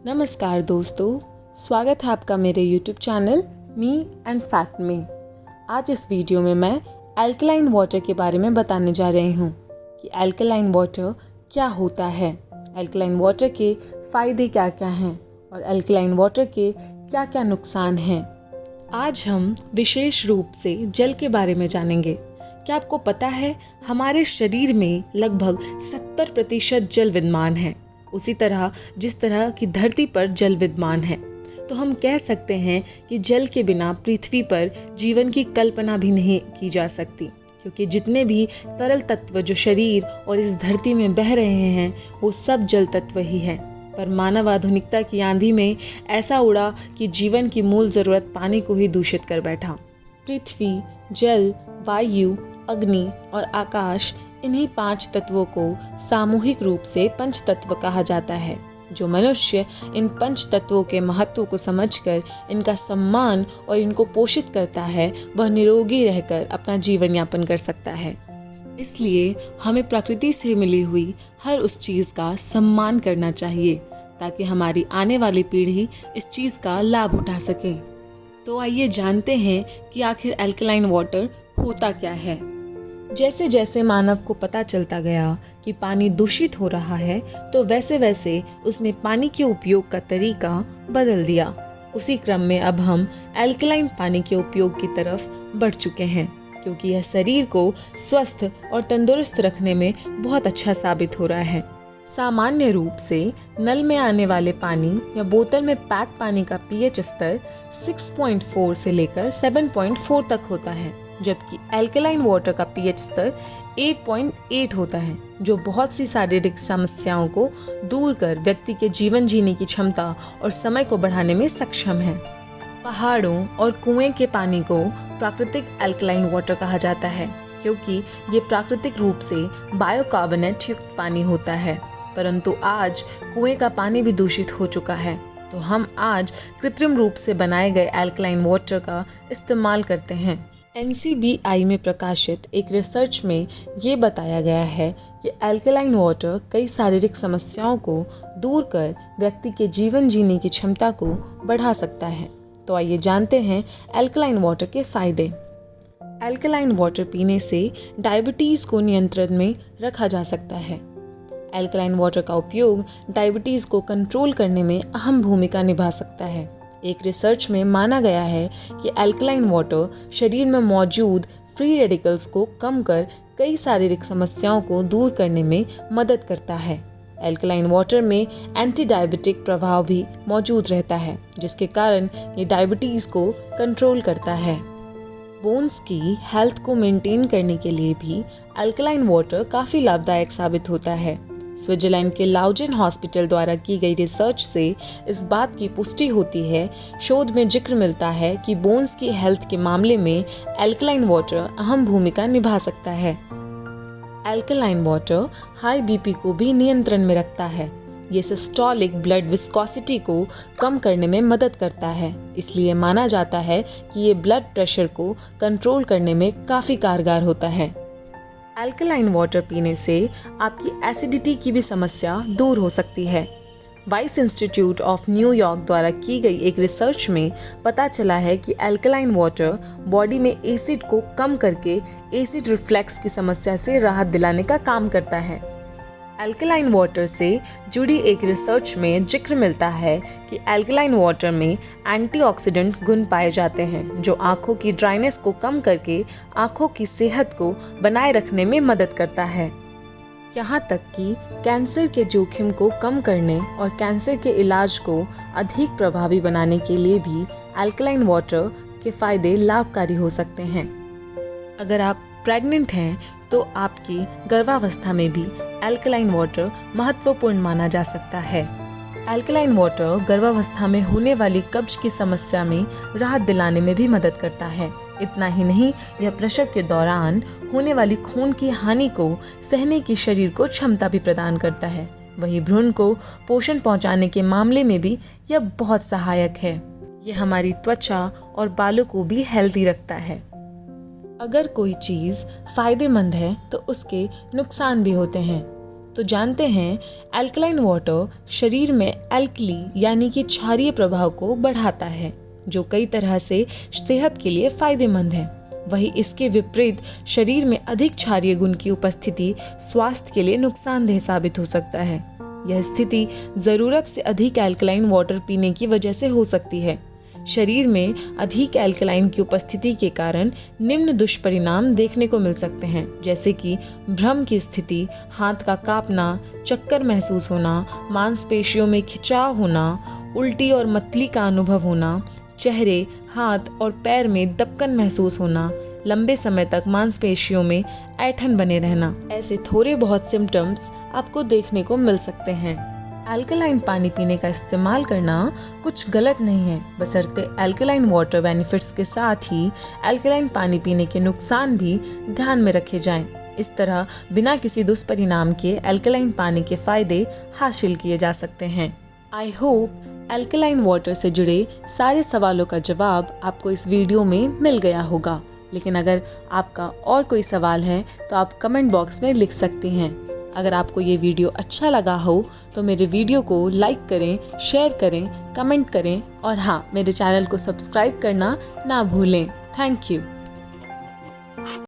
नमस्कार दोस्तों, स्वागत है आपका मेरे YouTube channel me and fact में। आज इस वीडियो में मैं अल्कलाइन वाटर के बारे में बताने जा रही हूँ कि अल्कलाइन वाटर क्या होता है, अल्कलाइन वाटर के फ़ायदे क्या क्या हैं और अल्कलाइन वाटर के क्या क्या नुकसान हैं। आज हम विशेष रूप से जल के बारे में जानेंगे। क्या आपको पता है हमारे शरीर में लगभग 70% जल विद्यमान है। उसी तरह जिस तरह की धरती पर जल विद्यमान है, तो हम कह सकते हैं कि जल के बिना पृथ्वी पर जीवन की कल्पना भी नहीं की जा सकती, क्योंकि जितने भी तरल तत्व जो शरीर और इस धरती में बह रहे हैं वो सब जल तत्व ही हैं। पर मानव आधुनिकता की आंधी में ऐसा उड़ा कि जीवन की मूल ज़रूरत पानी को ही दूषित कर बैठा। पृथ्वी, जल, वायु, अग्नि और आकाश, इन्हीं 5 तत्वों को सामूहिक रूप से पंच तत्व कहा जाता है। जो मनुष्य इन पंच तत्वों के महत्व को समझकर इनका सम्मान और इनको पोषित करता है, वह निरोगी रहकर अपना जीवन यापन कर सकता है। इसलिए हमें प्रकृति से मिली हुई हर उस चीज़ का सम्मान करना चाहिए, ताकि हमारी आने वाली पीढ़ी इस चीज़ का लाभ उठा सके। तो आइए जानते हैं कि आखिर अल्कलाइन वाटर होता क्या है। जैसे जैसे मानव को पता चलता गया कि पानी दूषित हो रहा है, तो वैसे वैसे उसने पानी के उपयोग का तरीका बदल दिया। उसी क्रम में अब हम अल्कलाइन पानी के उपयोग की तरफ बढ़ चुके हैं, क्योंकि यह शरीर को स्वस्थ और तंदुरुस्त रखने में बहुत अच्छा साबित हो रहा है। सामान्य रूप से नल में आने वाले पानी या बोतल में पैक पानी का पीएच स्तर 6.4 से लेकर 7.4 तक होता है, जबकि अल्कलाइन वाटर का पीएच स्तर 8.8 होता है, जो बहुत सी शारीरिक समस्याओं को दूर कर व्यक्ति के जीवन जीने की क्षमता और समय को बढ़ाने में सक्षम है। पहाड़ों और कुएं के पानी को प्राकृतिक अल्कलाइन वाटर कहा जाता है, क्योंकि ये प्राकृतिक रूप से बायोकार्बोनेट युक्त पानी होता है। परंतु आज कुएं का पानी भी दूषित हो चुका है, तो हम आज कृत्रिम रूप से बनाए गए अल्कलाइन वाटर का इस्तेमाल करते हैं। NCBI में प्रकाशित एक रिसर्च में ये बताया गया है कि अल्कलाइन वाटर कई शारीरिक समस्याओं को दूर कर व्यक्ति के जीवन जीने की क्षमता को बढ़ा सकता है। तो आइए जानते हैं अल्कलाइन वाटर के फायदे। अल्कलाइन वाटर पीने से डायबिटीज़ को नियंत्रण में रखा जा सकता है। अल्कलाइन वाटर का उपयोग डायबिटीज़ को कंट्रोल करने में अहम भूमिका निभा सकता है। एक रिसर्च में माना गया है कि अल्कलाइन वाटर शरीर में मौजूद फ्री रेडिकल्स को कम कर कई शारीरिक समस्याओं को दूर करने में मदद करता है। अल्कलाइन वाटर में एंटी डायबिटिक प्रभाव भी मौजूद रहता है, जिसके कारण ये डायबिटीज़ को कंट्रोल करता है। बोन्स की हेल्थ को मेंटेन करने के लिए भी अल्कलाइन वाटर काफ़ी लाभदायक साबित होता है। स्विट्जरलैंड के लाउजेन हॉस्पिटल द्वारा की गई रिसर्च से इस बात की पुष्टि होती है। शोध में जिक्र मिलता है कि बोन्स की हेल्थ के मामले में अल्कलाइन वाटर अहम भूमिका निभा सकता है। अल्कलाइन वाटर हाई बीपी को भी नियंत्रण में रखता है। ये सिस्टोलिक ब्लड विस्कोसिटी को कम करने में मदद करता है, इसलिए माना जाता है कि ये ब्लड प्रेशर को कंट्रोल करने में काफ़ी कारगर होता है। अल्कलाइन वाटर पीने से आपकी एसिडिटी की भी समस्या दूर हो सकती है। वाइस इंस्टीट्यूट ऑफ न्यूयॉर्क द्वारा की गई एक रिसर्च में पता चला है कि अल्कलाइन वाटर बॉडी में एसिड को कम करके एसिड रिफ्लक्स की समस्या से राहत दिलाने का काम करता है। अल्कलाइन वाटर से जुड़ी एक रिसर्च में जिक्र मिलता है कि अल्कलाइन वाटर में एंटीऑक्सीडेंट गुण पाए जाते हैं, जो आँखों की ड्राइनेस को कम करके आँखों की सेहत को बनाए रखने में मदद करता है। यहाँ तक कि कैंसर के जोखिम को कम करने और कैंसर के इलाज को अधिक प्रभावी बनाने के लिए भी अल्कलाइन वाटर के फायदे लाभकारी हो सकते हैं। अगर आप प्रेग्नेंट हैं तो आपकी गर्भावस्था में भी अल्कलाइन वाटर महत्वपूर्ण माना जा सकता है। अल्कलाइन वाटर गर्भावस्था में होने वाली कब्ज की समस्या में राहत दिलाने में भी मदद करता है। इतना ही नहीं, यह प्रसव के दौरान होने वाली खून की हानि को सहने की शरीर को क्षमता भी प्रदान करता है। वहीं भ्रूण को पोषण पहुंचाने के मामले में भी यह बहुत सहायक है। यह हमारी त्वचा और बालों को भी हेल्दी रखता है। अगर कोई चीज़ फायदेमंद है तो उसके नुकसान भी होते हैं। तो जानते हैं अल्कलाइन वाटर शरीर में एल्कली यानी कि क्षारीय प्रभाव को बढ़ाता है, जो कई तरह से सेहत के लिए फायदेमंद है। वहीं इसके विपरीत शरीर में अधिक क्षारीय गुण की उपस्थिति स्वास्थ्य के लिए नुकसानदेह साबित हो सकता है। यह स्थिति जरूरत से अधिक अल्कलाइन वाटर पीने की वजह से हो सकती है। शरीर में अधिक अल्कलाइन की उपस्थिति के कारण निम्न दुष्परिणाम देखने को मिल सकते हैं, जैसे कि भ्रम की स्थिति, हाथ का कांपना, चक्कर महसूस होना, मांसपेशियों में खिंचाव होना, उल्टी और मतली का अनुभव होना, चेहरे, हाथ और पैर में दबकन महसूस होना, लंबे समय तक मांसपेशियों में ऐंठन बने रहना। ऐसे थोड़े बहुत सिम्टम्स आपको देखने को मिल सकते हैं। अल्कलाइन पानी पीने का इस्तेमाल करना कुछ गलत नहीं है, बशर्ते अल्कलाइन वाटर बेनिफिट्स के साथ ही अल्कलाइन पानी पीने के नुकसान भी ध्यान में रखे जाएं। इस तरह बिना किसी दुष्परिणाम के अल्कलाइन पानी के फायदे हासिल किए जा सकते हैं। आई होप अल्कलाइन वाटर से जुड़े सारे सवालों का जवाब आपको इस वीडियो में मिल गया होगा। लेकिन अगर आपका और कोई सवाल है तो आप कमेंट बॉक्स में लिख सकते हैं। अगर आपको ये वीडियो अच्छा लगा हो तो मेरे वीडियो को लाइक करें, शेयर करें, कमेंट करें और हाँ, मेरे चैनल को सब्सक्राइब करना ना भूलें। Thank you.